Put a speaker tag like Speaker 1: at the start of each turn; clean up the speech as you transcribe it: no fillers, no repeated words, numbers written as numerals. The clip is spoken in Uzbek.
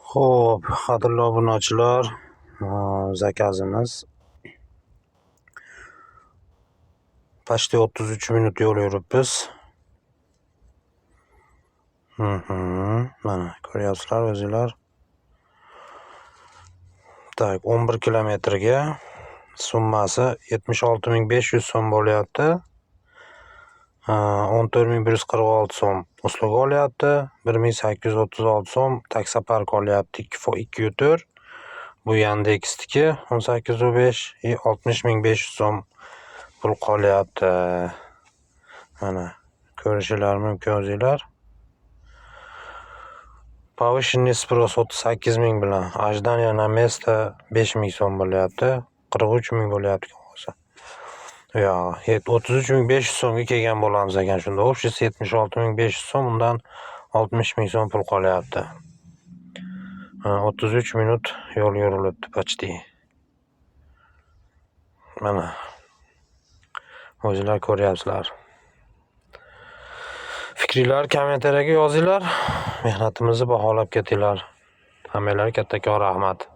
Speaker 1: Xo'p, qadrli obunachilar, zakazimiz почти 33 minut yo'l yuribmiz. Mana ko'ryapsizlar o'zinglar. Tak, 11 kilometrga summasi 76.500 so'm bo'lyapti. 14.146 so'm usluga olyapti. 1.836 so'm taksopark olyapti. 2 bu Yandex'niki 18.5 60.500 so'm pul qolyapti. Mana ko'rishinglar mumkin o'zinglar. Повышенный спрос 38.000 bilan ожидание на место 5.000 so'm bo'lyapti. 43.000 bo'lyapti bo'lsa. Yo'q, 33.500 so'mga kelgan bo'lamiz ekan shunda. Общий 76.500 so'm, undan 60.000 so'm pul qolyapti. 33 minut yo'l yurilibdi почти. Mana o'zinglar ko'ryapsizlar. Fikringlar kommentariyaga yozinglar. Mehnatimizni baholab ketinglar. Hammanglarga kattakon rahmat.